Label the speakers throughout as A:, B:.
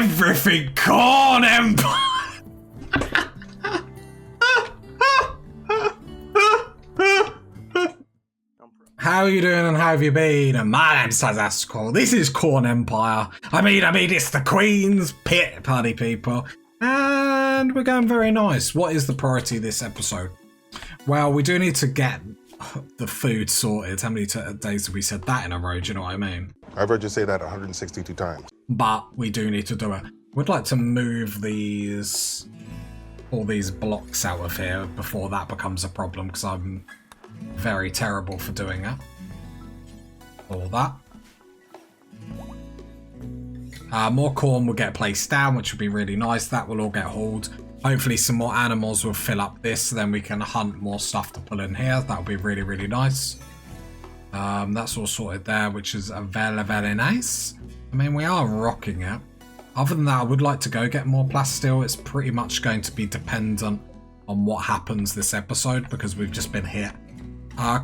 A: everything corn empire. How are you doing and how have you been? And my name's Sazaskal. This is Corn Empire. I mean, it's the Queen's Pit, party people. And we're going very nice. What is the priority this episode? Well, we do need to get the food sorted. How many days have we said that in a row? Do you know what I mean?
B: I've heard you say that 162 times.
A: But we do need to do it. We'd like to move all these blocks out of here before that becomes a problem, because I'm very terrible for doing it. All that. More corn will get placed down, which will be really nice. That will all get hauled. Hopefully some more animals will fill up this, then we can hunt more stuff to pull in here. That will be really, really nice. That's all sorted there, which is very, very nice. I mean, we are rocking it. Other than that, I would like to go get more plasteel. It's pretty much going to be dependent on what happens this episode, because we've just been hit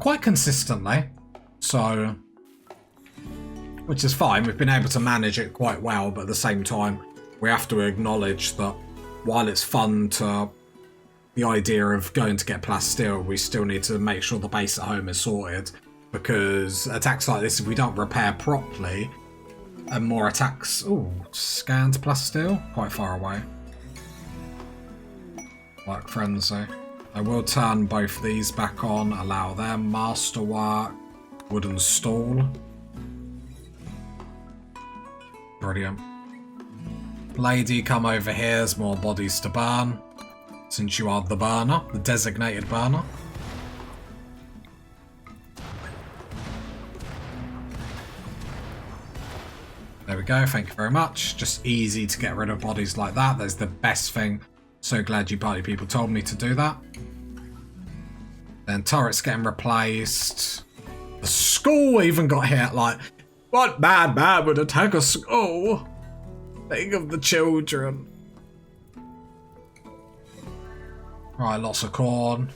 A: quite consistently. So, which is fine. We've been able to manage it quite well, but at the same time, we have to acknowledge that while it's fun to the idea of going to get plasteel, we still need to make sure the base at home is sorted, because attacks like this, if we don't repair properly, and more attacks... Ooh, scanned plasteel? Quite far away. Work frenzy. I will turn both these back on, allow them. Masterwork, wooden stall. Brilliant. Lady, come over here. There's more bodies to burn. Since you are the burner, the designated burner. There we go, thank you very much. Just easy to get rid of bodies like that. That's the best thing. So glad you party people told me to do that. Then turrets getting replaced. The school even got hit. Like, what bad man would attack a school? Think of the children. Right, lots of corn.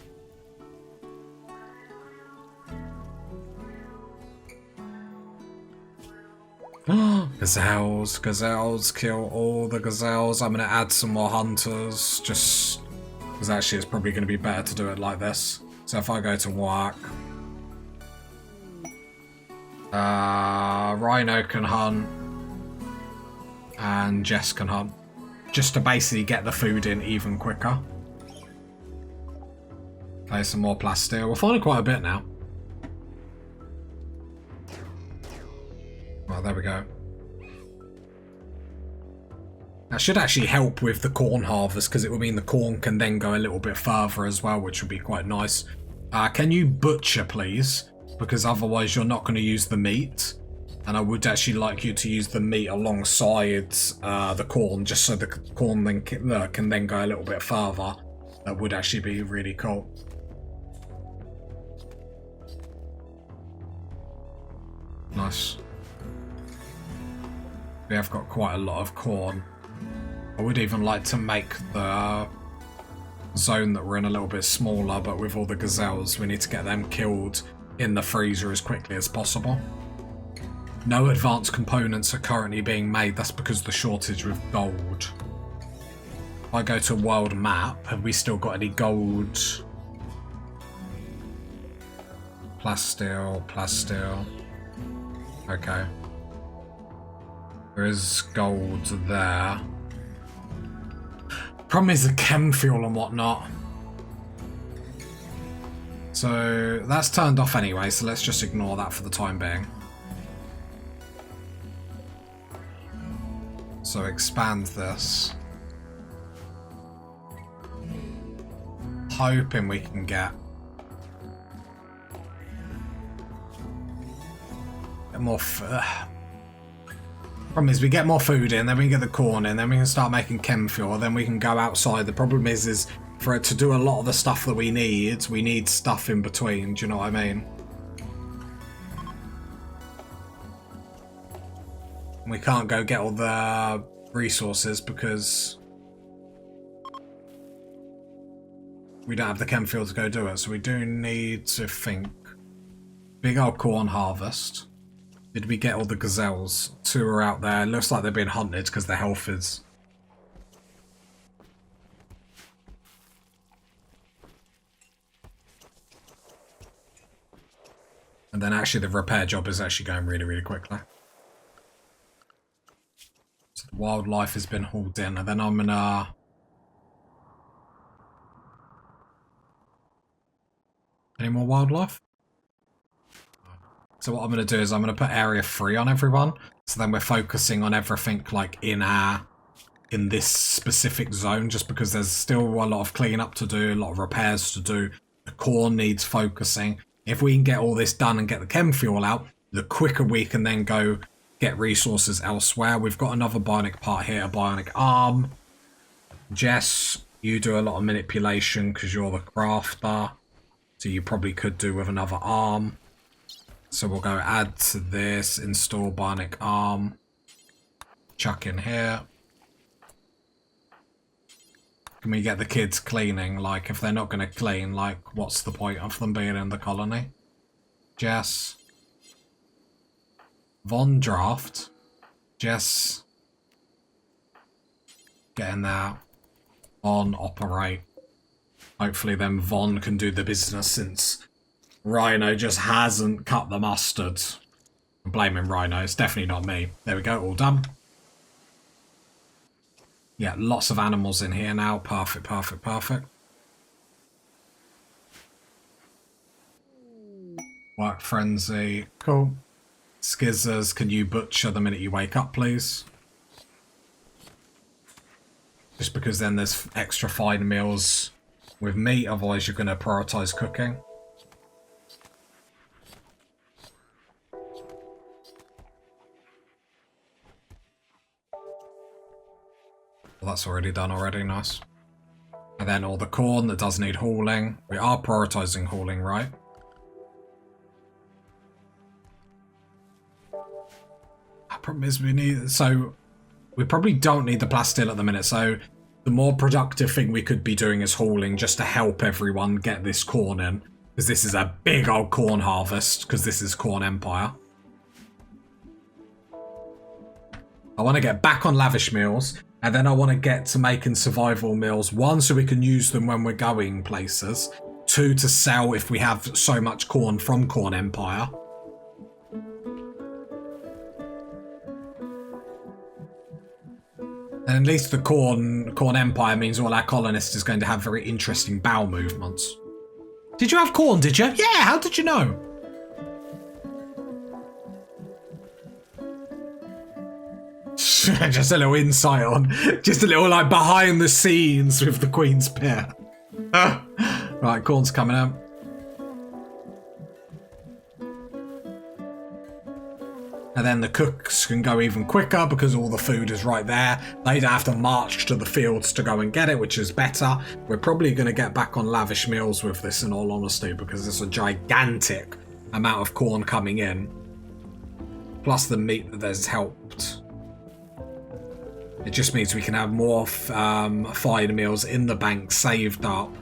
A: Gazelles, kill all the gazelles. I'm going to add some more hunters, just because actually it's probably going to be better to do it like this. So if I go to work, Rhino can hunt, and Jess can hunt, just to basically get the food in even quicker. Play some more plasteel. We're finding quite a bit now. Well, there we go. That should actually help with the corn harvest, because it will mean the corn can then go a little bit further as well, which would be quite nice. Can you butcher, please? Because otherwise you're not going to use the meat. And I would actually like you to use the meat alongside the corn, just so the corn then can then go a little bit further. That would actually be really cool. Nice. We have got quite a lot of corn. I would even like to make the zone that we're in a little bit smaller, but with all the gazelles, we need to get them killed in the freezer as quickly as possible. No advanced components are currently being made. That's because of the shortage with gold. If I go to world map, have we still got any gold? Plasteel. Okay. There is gold there. Problem is the chem fuel and whatnot. So that's turned off anyway, so let's just ignore that for the time being. So expand this. Hoping we can get more. Problem is we get more food in, then we get the corn in, then we can start making chem fuel, then we can go outside. The problem is for it to do a lot of the stuff that we need stuff in between. Do you know what I mean? We can't go get all the resources because we don't have the chem fuel to go do it. So we do need to think. Big old corn harvest. Did we get all the gazelles? 2 are out there. Looks like they're being hunted because their health is... And then actually the repair job is actually going really, really quickly. So the wildlife has been hauled in. And then I'm gonna... Any more wildlife? So what I'm going to do is I'm going to put area 3 on everyone. So then we're focusing on everything like in this specific zone, just because there's still a lot of cleanup to do, a lot of repairs to do. The corn needs focusing. If we can get all this done and get the chem fuel out, the quicker we can then go get resources elsewhere. We've got another bionic part here, a bionic arm. Jess, you do a lot of manipulation because you're the crafter. So you probably could do with another arm. So we'll go add to this, install bionic arm. Chuck in here. Can we get the kids cleaning? Like, if they're not going to clean, like, what's the point of them being in the colony? Jess. Von draft. Jess. Get in there. Von operate. Hopefully then Von can do the business since Rhino just hasn't cut the mustard. I'm blaming Rhino. It's definitely not me. There we go. All done. Yeah, lots of animals in here now. Perfect, perfect, perfect. Work frenzy. Cool. Skizzers, can you butcher the minute you wake up, please? Just because then there's extra fine meals with meat, otherwise you're going to prioritise cooking. Well, that's already done already, nice. And then all the corn that does need hauling. We are prioritising hauling, right? The problem is we probably don't need the plasteel at the minute, so the more productive thing we could be doing is hauling, just to help everyone get this corn in. Because this is a big old corn harvest, because this is Corn Empire. I want to get back on lavish meals, and then I want to get to making survival meals. 1, so we can use them when we're going places. 2, to sell if we have so much corn from Corn Empire. And at least the Corn Empire means all our colonists is going to have very interesting bowel movements. Did you have corn, did you? Yeah, how did you know? Just a little insight on, just a little like behind the scenes with the Queen's Pear. Right, corn's coming out. And then the cooks can go even quicker because all the food is right there. They don't have to march to the fields to go and get it, which is better. We're probably going to get back on lavish meals with this, in all honesty, because there's a gigantic amount of corn coming in. Plus the meat that there's helped. It just means we can have more fine meals in the bank saved up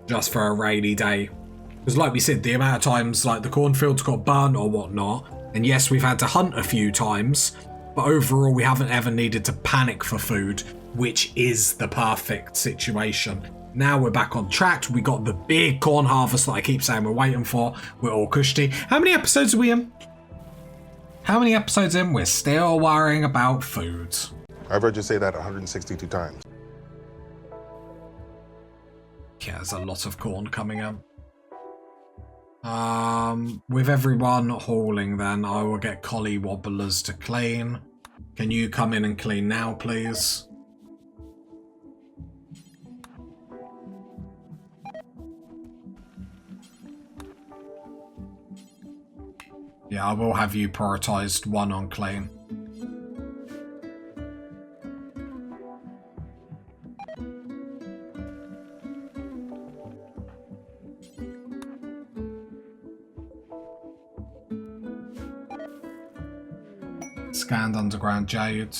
A: just for a rainy day. Because like we said, the amount of times like the cornfields got burnt or whatnot, and yes, we've had to hunt a few times, but overall we haven't ever needed to panic for food, which is the perfect situation. Now we're back on track. We got the big corn harvest that I keep saying we're waiting for. We're all cushy. How many episodes are we in? How many episodes in? We're still worrying about food.
B: I've heard you say that 162 times.
A: Yeah, there's a lot of corn coming in. With everyone hauling then, I will get collie wobblers to clean. Can you come in and clean now, please? Yeah, I will have you prioritised 1 on clean. Scanned underground jade.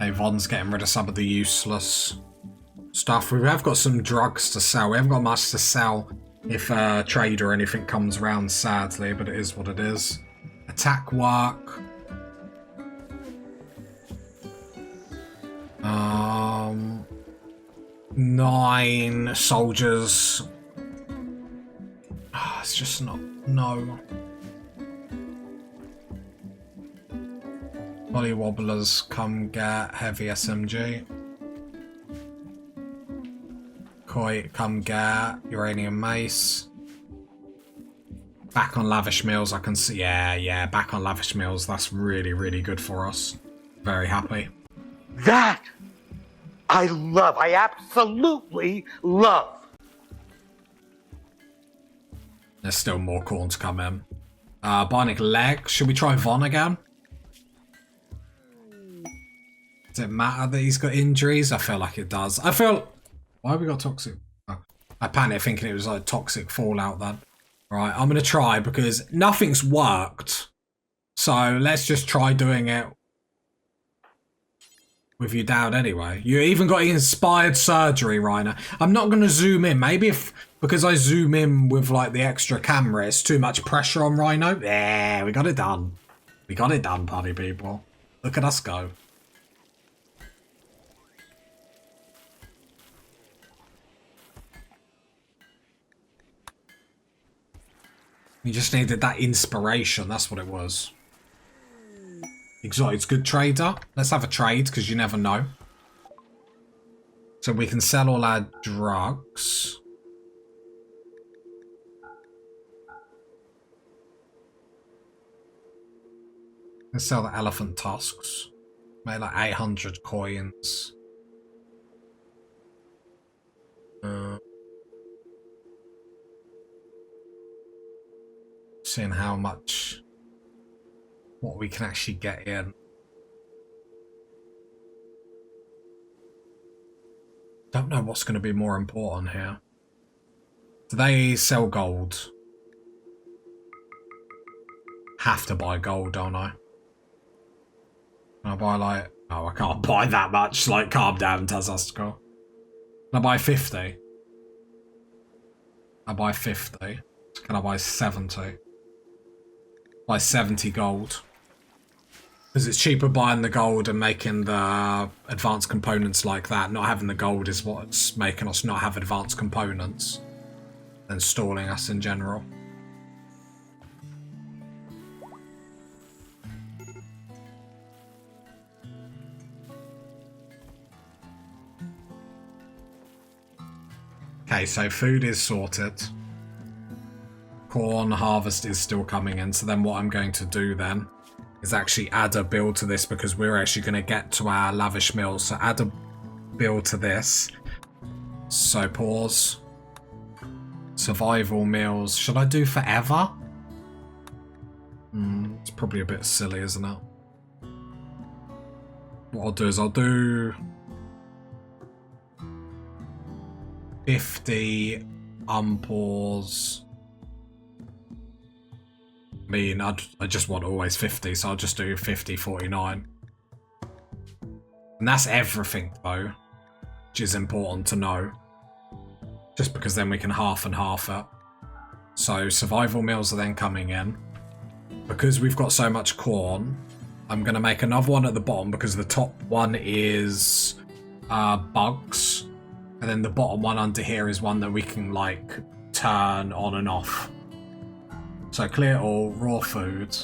A: Hey, Von's getting rid of some of the useless stuff. We have got some drugs to sell. We haven't got much to sell if trade or anything comes around, sadly, but it is what it is. Attack work. 9 soldiers. It's just not, no. Body wobblers, come get heavy SMG. Koi, come get uranium mace. Back on lavish meals, I can see. Yeah, back on lavish meals. That's really, really good for us. Very happy.
C: That I love. I absolutely love.
A: There's still more corn to come in. Bionic leg. Should we try Von again? Does it matter that he's got injuries? I feel like it does. I feel... Why have we got toxic? Oh, I panicked thinking it was like toxic fallout then. Right, I'm going to try because nothing's worked. So let's just try doing it with you down anyway. You even got inspired surgery, Reiner. I'm not going to zoom in. Maybe if, because I zoom in with like the extra camera, it's too much pressure on Rhino. Yeah, we got it done. We got it done, party people. Look at us go. You just needed that inspiration. That's what it was. Exotic's good trader. Let's have a trade because you never know. So we can sell all our drugs. Let's sell the elephant tusks. Made like 800 coins. Seeing how much, what we can actually get in. Don't know what's going to be more important here. Do they sell gold? Have to buy gold, don't I? Can I buy like... Oh, I can't buy that much. Like, calm down, Tazasko. Can I buy 50? I buy 50. Can I buy 70? Buy 70 gold. Because it's cheaper buying the gold and making the advanced components like that. Not having the gold is what's making us not have advanced components. And stalling us in general. Okay, so food is sorted. Corn harvest is still coming in. So then what I'm going to do then is actually add a build to this because we're actually going to get to our lavish mills. So add a build to this. So pause. Survival meals. Should I do forever? It's probably a bit silly, isn't it? What I'll do is I'll do 50 unpause. I mean, I just want always 50, so I'll just do 50, 49. And that's everything, though, which is important to know. Just because then we can half and half it. So survival meals are then coming in. Because we've got so much corn, I'm going to make another one at the bottom because the top one is bugs. And then the bottom one under here is one that we can, like, turn on and off. So clear all, raw food,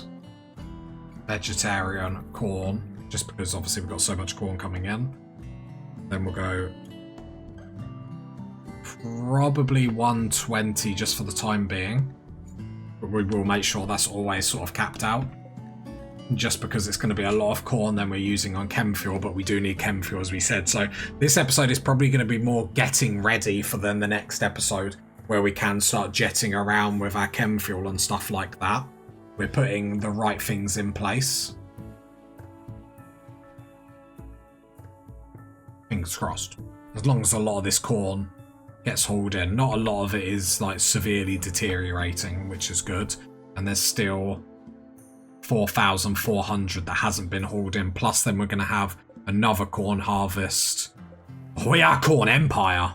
A: vegetarian, corn, just because obviously we've got so much corn coming in. Then we'll go probably 120 just for the time being. But we will make sure that's always sort of capped out. Just because it's going to be a lot of corn then we're using on chem fuel, but we do need chem fuel as we said. So this episode is probably going to be more getting ready for then the next episode, where we can start jetting around with our chem fuel and stuff like that. We're putting the right things in place. Fingers crossed. As long as a lot of this corn gets hauled in. Not a lot of it is like severely deteriorating, which is good. And there's still 4,400 that hasn't been hauled in. Plus then we're going to have another corn harvest. We are Corn Empire.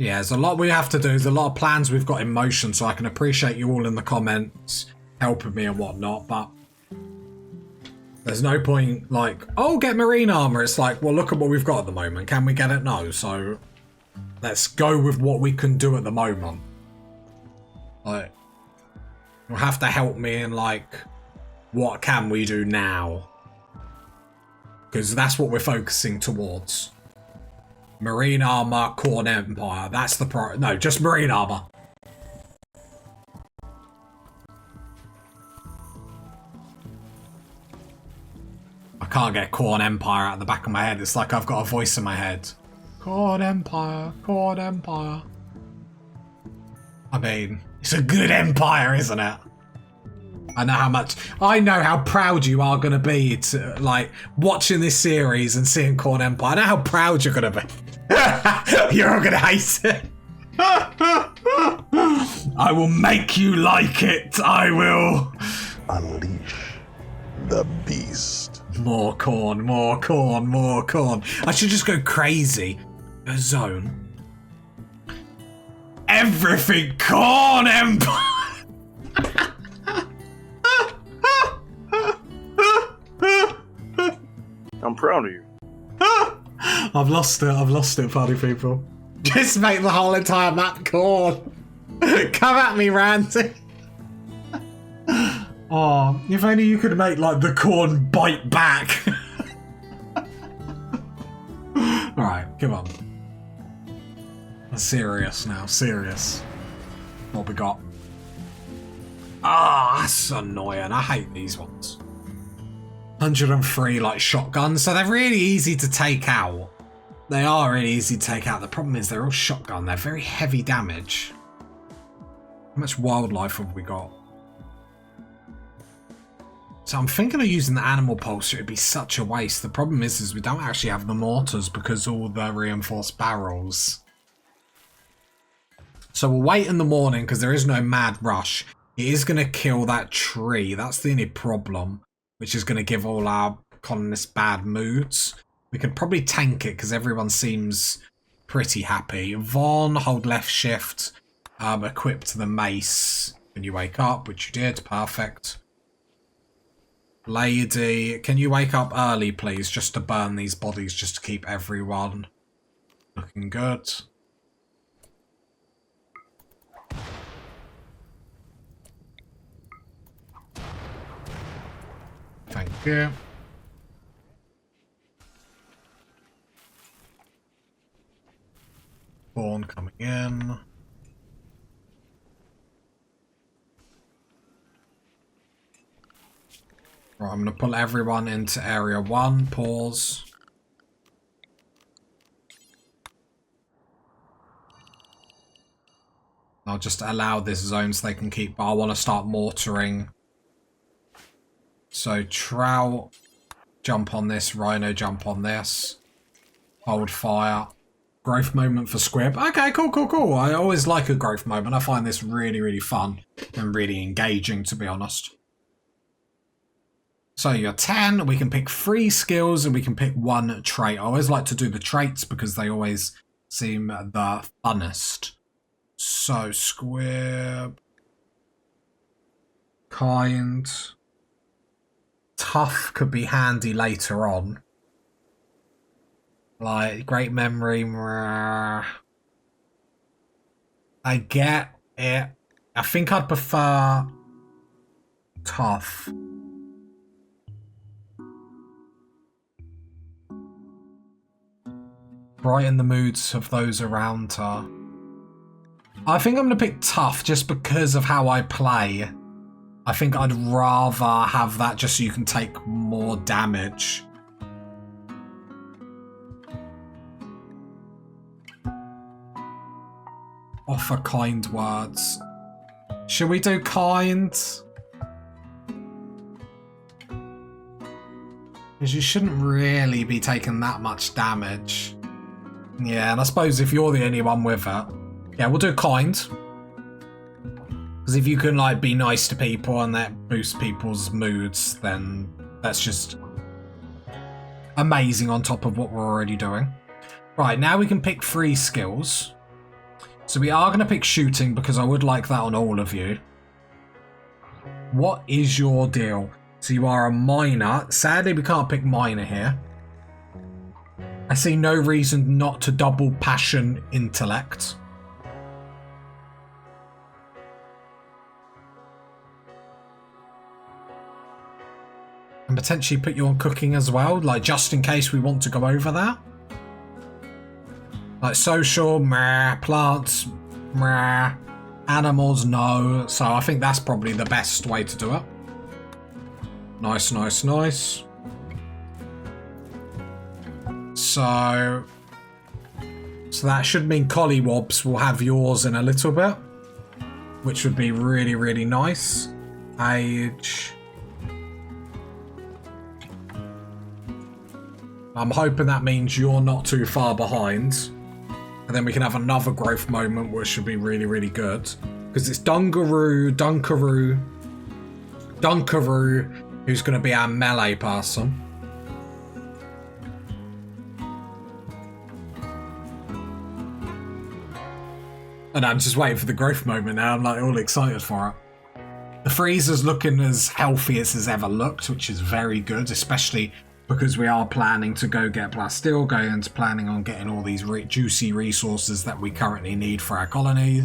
A: Yeah, there's a lot we have to do. There's a lot of plans we've got in motion, so I can appreciate you all in the comments helping me and whatnot, but there's no point like, oh, get marine armor. It's like, well, look at what we've got at the moment. Can we get it? No. So let's go with what we can do at the moment. Like, you'll have to help me in like, what can we do now? Because that's what we're focusing towards. Marine armor, Corn Empire. That's the no, just marine armor. I can't get Corn Empire out of the back of my head. It's like I've got a voice in my head. Corn Empire, Corn Empire. I mean, it's a good empire, isn't it? I know how proud you are going to be to, like, watching this series and seeing Corn Empire. I know how proud you're going to be. You're all going to hate it. I will make you like it. I will.
B: Unleash the beast.
A: More corn, more corn, more corn. I should just go crazy. A zone. Everything Corn Empire.
D: I'm proud of you.
A: I've lost it, party people. Just make the whole entire map corn. Come at me, Randy. Oh, if only you could make like the corn bite back. Alright, come on. Serious now, serious. What we got? Ah, that's annoying. I hate these ones. 103 like shotguns, so they're really easy to take out. They are really easy to take out. The problem is they're all shotgun. They're very heavy damage. How much wildlife have we got? So I'm thinking of using the animal pulse. It would be such a waste. The problem is we don't actually have the mortars because all the reinforced barrels. So we'll wait in the morning because there is no mad rush. It is going to kill that tree. That's the only problem, which is going to give all our colonists bad moods. We could probably tank it because everyone seems pretty happy. Vaughn, hold left shift, equip to the mace when you wake up, which you did. Perfect. Lady, can you wake up early, please, just to burn these bodies, just to keep everyone looking good. Thank you. Spawn coming in. Right, I'm going to pull everyone into area 1. Pause. I'll just allow this zone so they can keep, but I want to start mortaring. So Trout, jump on this. Rhino, jump on this. Hold fire. Growth moment for Squib. Okay, cool. I always like a growth moment. I find this really, really fun and really engaging, to be honest. So you're 10. We can pick 3 skills and we can pick 1 trait. I always like to do the traits because they always seem the funnest. So Squib. Kind. Tough could be handy later on. Like, great memory. I get it. I think I'd prefer tough. Brighten the moods of those around her. I think I'm going to pick tough just because of how I play. I think I'd rather have that just so you can take more damage. Offer kind words. Should we do kind? Because you shouldn't really be taking that much damage. Yeah, and I suppose if you're the only one with it. Yeah, we'll do kind. Because if you can, like, be nice to people and that boosts people's moods, then that's just amazing on top of what we're already doing. Right, now we can pick 3 skills. So we are going to pick shooting because I would like that on all of you. What is your deal? So you are a miner. Sadly, we can't pick miner here. I see no reason not to double passion intellect. And potentially put you on cooking as well, like just in case we want to go over that. Like social, meh, plants, meh, animals, no. So I think that's probably the best way to do it. Nice, nice, nice. So that should mean Collywobs will have yours in a little bit, which would be really, really nice. Age. I'm hoping that means you're not too far behind. And then we can have another growth moment, which should be really, really good. Because it's Dunkaroo, who's going to be our melee person. And I'm just waiting for the growth moment now. I'm like all excited for it. The freezer's looking as healthy as it's ever looked, which is very good, especially because we are planning to go get Plasteel, going planning on getting all these juicy resources that we currently need for our colony.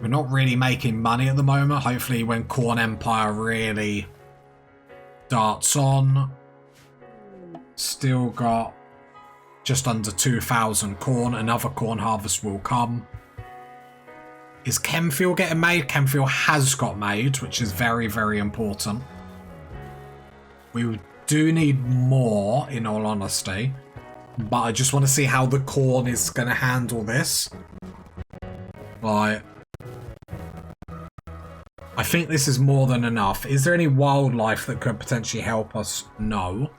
A: We're not really making money at the moment. Hopefully when Corn Empire really darts on. Still got just under 2,000 corn. Another corn harvest will come. Is Chemfield getting made? Chemfield has got made, which is very, very important. We do need more, in all honesty. But I just want to see how the corn is going to handle this. Like, I think this is more than enough. Is there any wildlife that could potentially help us? No.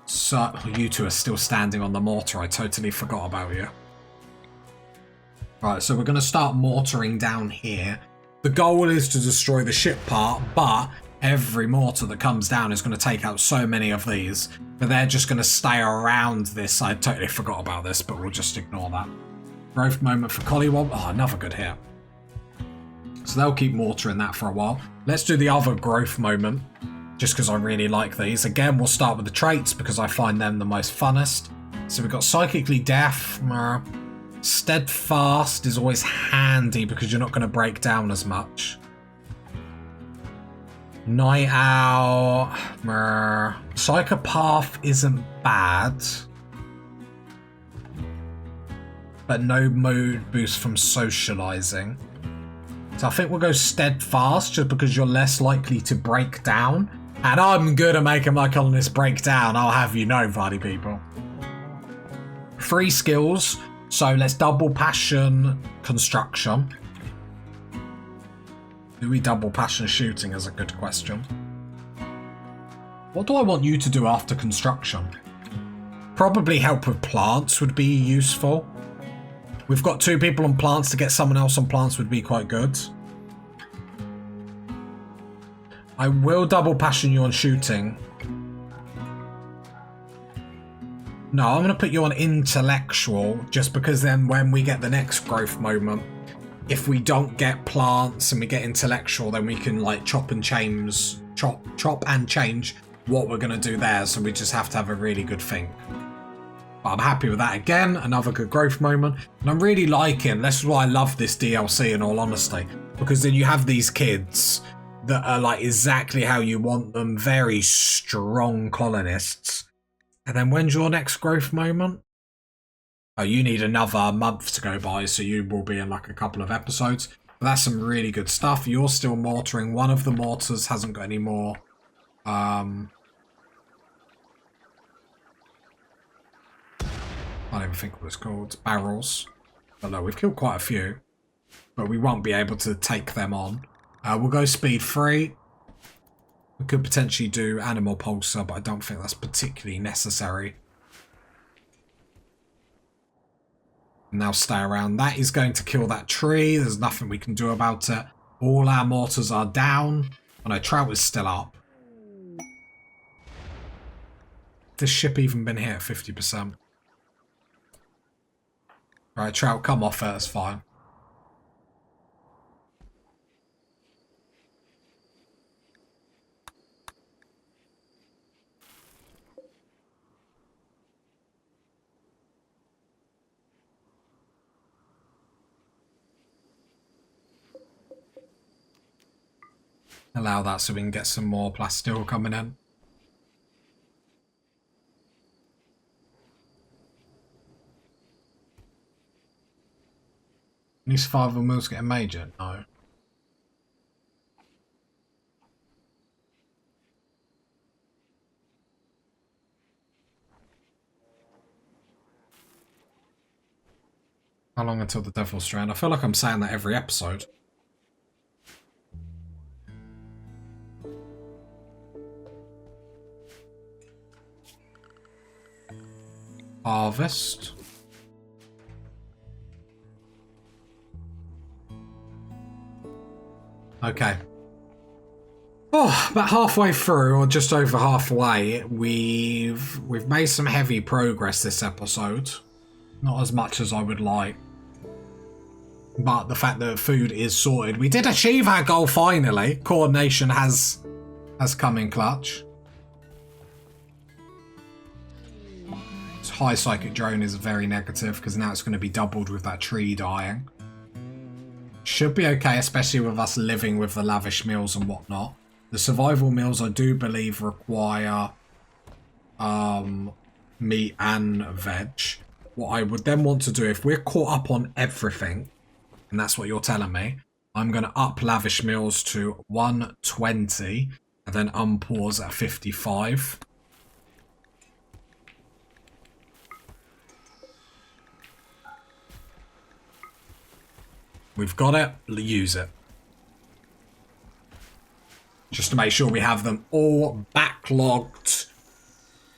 A: So, you two are still standing on the mortar. I totally forgot about you. Right, so we're going to start mortaring down here. The goal is to destroy the ship part, but every mortar that comes down is going to take out so many of these. But they're just going to stay around this. I totally forgot about this, but we'll just ignore that. Growth moment for Collywog. Oh, another good hit. So they'll keep mortaring that for a while. Let's do the other growth moment, just because I really like these. Again, we'll start with the traits because I find them the most funnest. So we've got Psychically Deaf. Steadfast is always handy because you're not going to break down as much. Night Owl. Psychopath isn't bad. But no mood boost from socializing. So I think we'll go Steadfast just because you're less likely to break down. And I'm good at making my colonists break down, I'll have you know, party people. 3 skills. So let's double passion construction. Do we double passion shooting is a good question. What do I want you to do after construction? Probably help with plants would be useful. We've got 2 people on plants. To get someone else on plants would be quite good. I will double passion you on shooting. No, I'm going to put you on intellectual just because then when we get the next growth moment, if we don't get plants and we get intellectual, then we can like chop and change what we're going to do there. So we just have to have a really good think. But I'm happy with that again. Another good growth moment. And I'm really liking, this is why I love this DLC in all honesty, because then you have these kids that are like exactly how you want them. Very strong colonists. And then when's your next growth moment? Oh, you need another month to go by, so you will be in like a couple of episodes. But that's some really good stuff. You're still mortaring. One of the mortars hasn't got any more. I don't even think what it's called. Barrels. But no, we've killed quite a few. But we won't be able to take them on. We'll go speed 3. We could potentially do animal pulsar, but I don't think that's particularly necessary. Now stay around. That is going to kill that tree. There's nothing we can do about it. All our mortars are down. Oh no, Trout is still up. This ship even been hit at 50%. Right, trout, come off it, that's fine. Allow that so we can get some more plasteel coming in. Any survival mills getting major? No. How long until the Devil's Strand? I feel like I'm saying that every episode. Harvest. Okay. Oh, about halfway through, or just over halfway, we've made some heavy progress this episode. Not as much as I would like. But the fact that food is sorted. We did achieve our goal finally. Coordination has come in clutch. This high psychic drone is very negative because now it's going to be doubled with that tree dying. Should be okay, especially with us living with the lavish meals and whatnot. The survival meals I do believe require meat and veg. What I would then want to do, if we're caught up on everything, and that's what you're telling me, I'm going to up lavish meals to 120 and then unpause at 55. We've got it, use it. Just to make sure we have them all backlogged.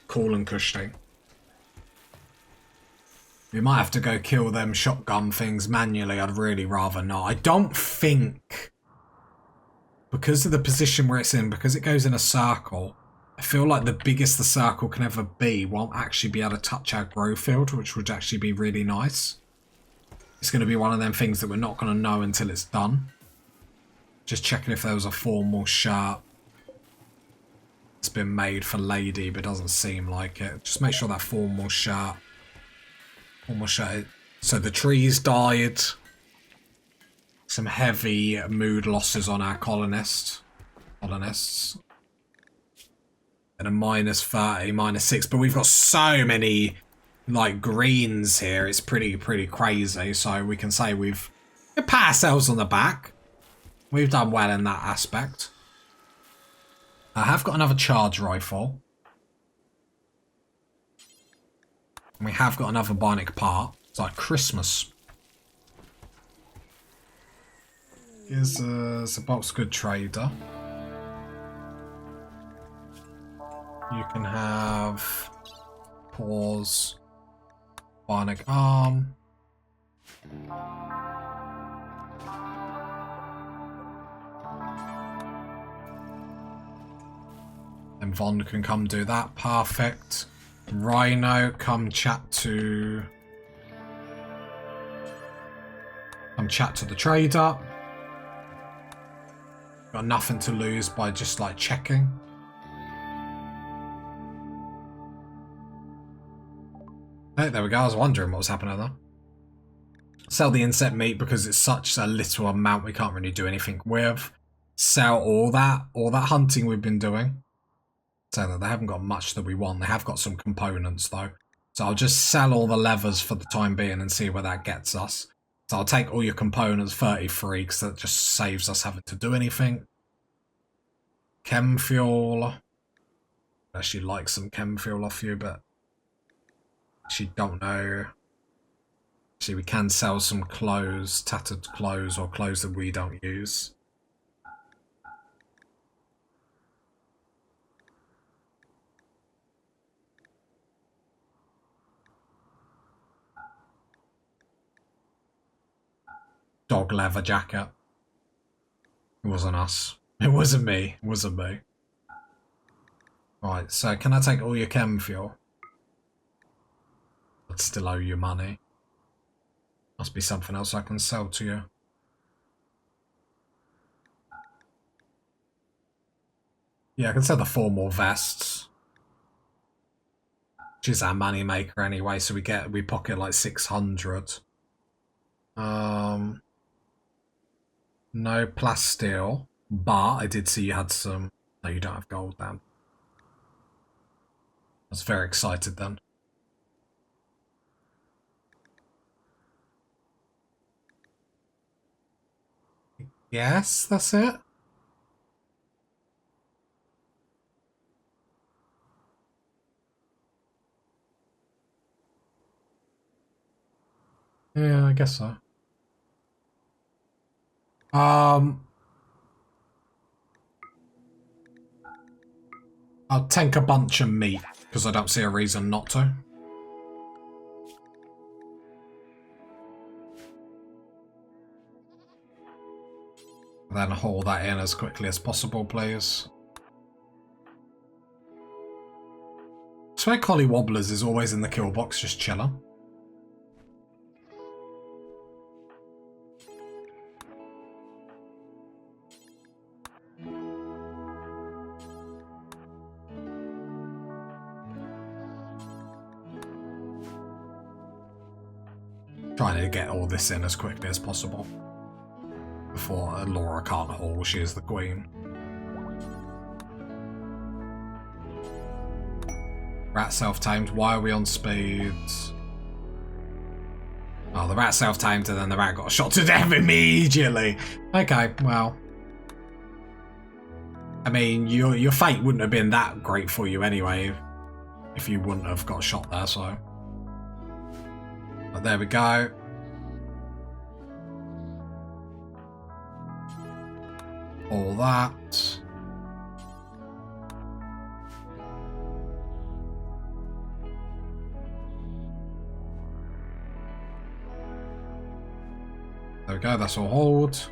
A: Cool and cushy. We might have to go kill them shotgun things manually. I'd really rather not. I don't think, because of the position where it's in, because it goes in a circle, I feel like the biggest the circle can ever be won't actually be able to touch our grow field, which would actually be really nice. It's going to be one of them things that we're not going to know until it's done. Just checking if there was a formal shirt that's been made for Lady, but doesn't seem like it. Just make sure that formal shirt. So the trees died. Some heavy mood losses on our colonists. And a minus 30, minus 6. But we've got so many like greens here. It's pretty crazy. So we can say we pat ourselves on the back. We've done well in that aspect. I have got another charge rifle. And we have got another bionic part. It's like Christmas. Here's a box good trader. You can have paws, bionic arm. And Von can come do that. Perfect. Rhino, come chat to the trader. Got nothing to lose by just like checking. Hey, there we go. I was wondering what was happening there. Sell the insect meat because it's such a little amount we can't really do anything with. Sell all that hunting we've been doing. So that they haven't got much that we want. They have got some components though. So I'll just sell all the levers for the time being and see where that gets us. So I'll take all your components, 33, because that just saves us having to do anything. Chem fuel. I actually like some chem fuel off you, but actually don't know. Actually, we can sell some clothes, tattered clothes, or clothes that we don't use. Dog leather jacket. It wasn't us. It wasn't me. It wasn't me. Right, so can I take all your chem fuel? I'd still owe you money. Must be something else I can sell to you. Yeah, I can sell the 4 more vests. Which is our money maker anyway, so we pocket like 600. No plasteel, but I did see you had some. No, you don't have gold then. I was very excited then. Yes, that's it. Yeah, I guess so. I'll tank a bunch of meat, because I don't see a reason not to. Then haul that in as quickly as possible, please. I swear Collie Wobblers is always in the kill box, just chilling. Trying to get all this in as quickly as possible. Before Laura can't haul, she is the queen. Rat self-tamed, why are we on speed? Oh, the rat self-tamed and then the rat got shot to death immediately! Okay, well. I mean, your fate wouldn't have been that great for you anyway, if you wouldn't have got shot there, so. But there we go. All that. There we go, that's all hold.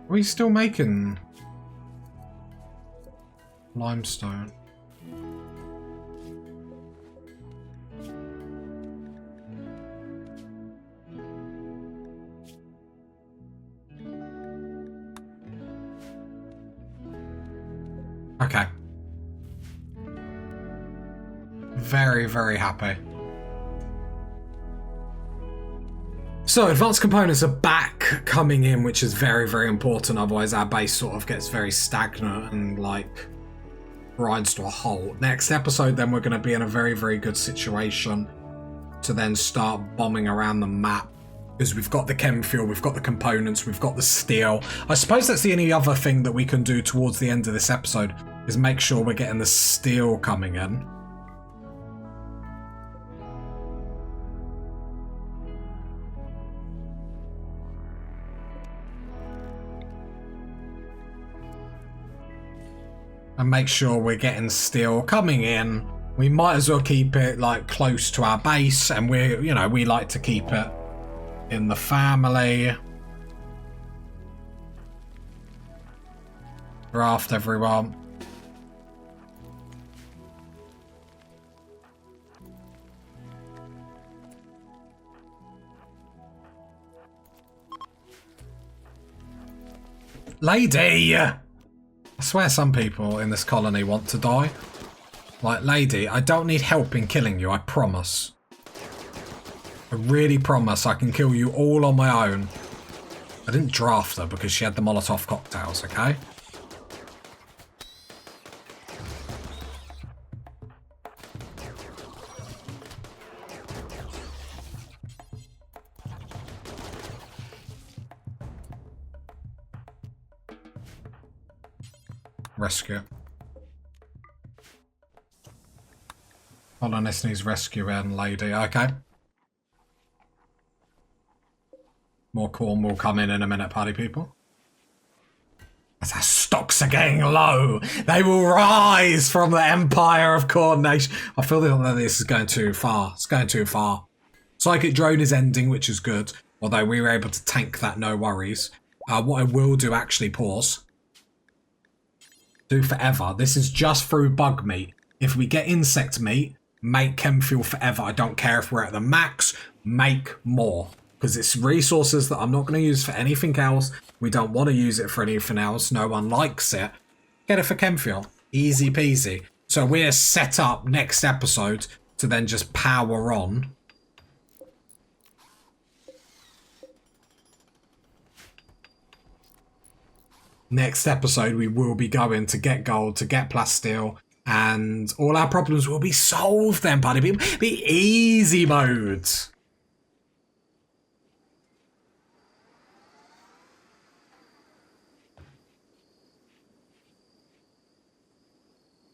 A: Are we still making limestone? Okay. Very, very happy. So, advanced components are back coming in, which is very, very important. Otherwise, our base sort of gets very stagnant and, like, grinds to a halt. Next episode, then, we're going to be in a very, very good situation to then start bombing around the map. Because we've got the chem fuel, we've got the components, we've got the steel. I suppose that's the only other thing that we can do towards the end of this episode, is make sure we're getting the steel coming in. And make sure we're getting steel coming in. We might as well keep it like close to our base, and we like to keep it in the family. Draft everyone. Lady! I swear some people in this colony want to die. Like, lady, I don't need help in killing you, I promise. I really promise I can kill you all on my own. I didn't draft her because she had the Molotov cocktails, okay? Rescue. Colonist needs rescuing, lady. Okay. More corn will come in a minute, party people. As our stocks are getting low, they will rise from the empire of Corn Nation. I feel that this is going too far. It's going too far. Psychic drone is ending, which is good. Although we were able to tank that, no worries. What I will do, actually, pause. Do forever. This is just through bug meat. If we get insect meat, make chem fuel forever. I don't care if we're at the max, make more. Because it's resources that I'm not going to use for anything else. We don't want to use it for anything else. No one likes it. Get it for chem fuel. Easy peasy. So we're set up next episode to then just power on. Next episode, we will be going to get gold, to get plasteel, and all our problems will be solved then, buddy. Be easy mode.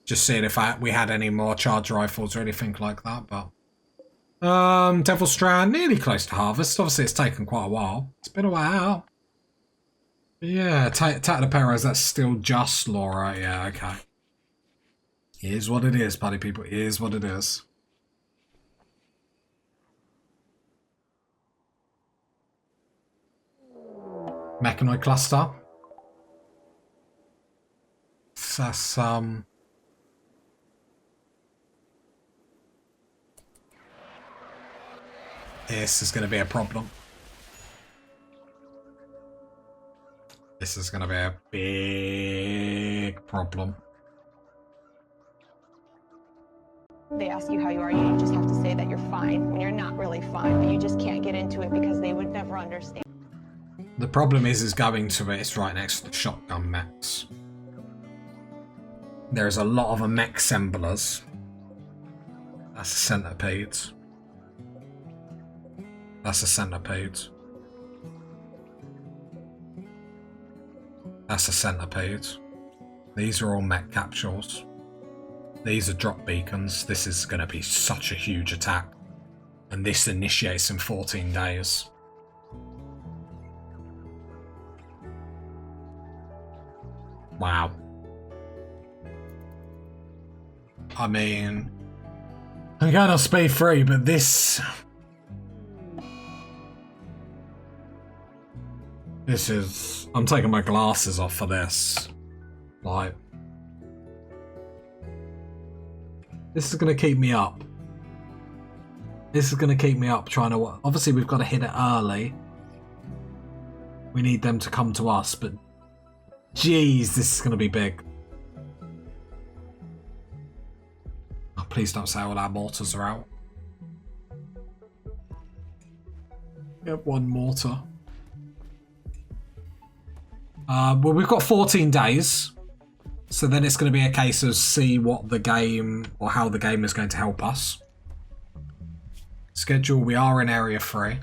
A: Just seeing if we had any more charge rifles or anything like that, but... Devil Strand, nearly close to harvest. Obviously, it's taken quite a while. It's been a while. Yeah, Attack the Perros, that's still just Laura. Yeah, okay. It is what it is, buddy people. It is what it is. Mechanoid cluster. That's, this is going to be a problem. This is going to be a big problem.
D: They ask you how you are, you just have to say that you're fine when you're not really fine, but you just can't get into it because they would never understand.
A: The problem is going to it, it's right next to the shotgun mechs. There's a lot of mech assemblers. That's a centipede. That's a centipede. That's a centipede. These are all mech capsules. These are drop beacons. This is going to be such a huge attack. And this initiates in 14 days. Wow. I mean, I'm going on speed 3, but this is... I'm taking my glasses off for this. Like... This is going to keep me up. This is going to keep me up trying to... Obviously, we've got to hit it early. We need them to come to us, but... Jeez, this is going to be big. Oh, please don't say all our mortars are out. Get one mortar. Well, we've got 14 days. So then it's going to be a case of see what the game, or how the game is going to help us. Schedule, we are in Area 3.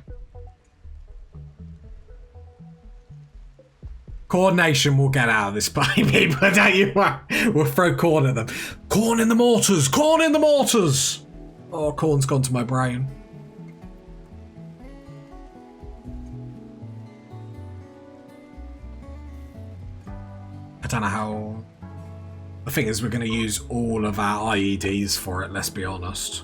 A: Coordination will get out of this, baby, but don't you worry. We'll throw corn at them. Corn in the mortars! Corn in the mortars! Oh, corn's gone to my brain. I don't know how... The thing is, we're going to use all of our IEDs for it, let's be honest.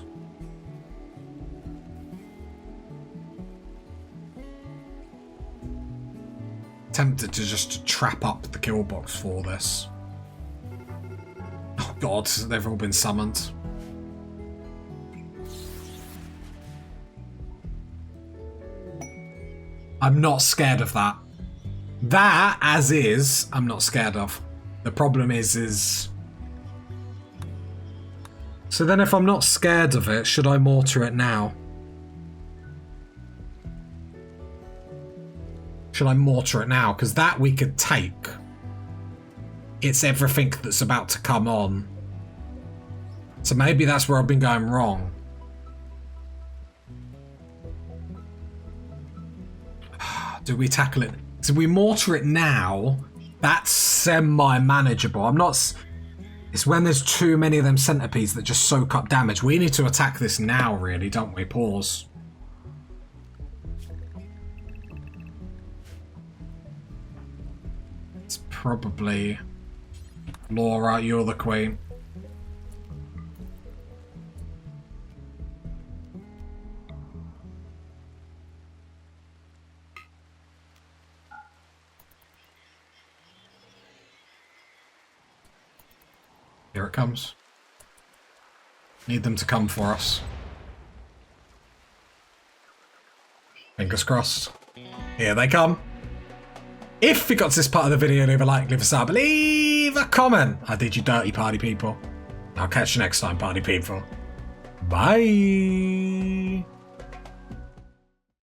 A: Tempted to just trap up the kill box for this. Oh god, they've all been summoned. I'm not scared of that. That, as is, I'm not scared of. The problem is... So then if I'm not scared of it, should I mortar it now? Should I mortar it now? Because that we could take. It's everything that's about to come on. So maybe that's where I've been going wrong. Do we tackle it? So we mortar it now. That's semi-manageable. I'm not... It's when there's too many of them centipedes that just soak up damage. We need to attack this now, really, don't we? Pause. It's probably... Laura, you're the queen. Here it comes. Need them to come for us. Fingers crossed. Here they come. If you got to this part of the video, leave a like, leave a sub, leave a comment. I did you dirty, party people. I'll catch you next time, party people. Bye.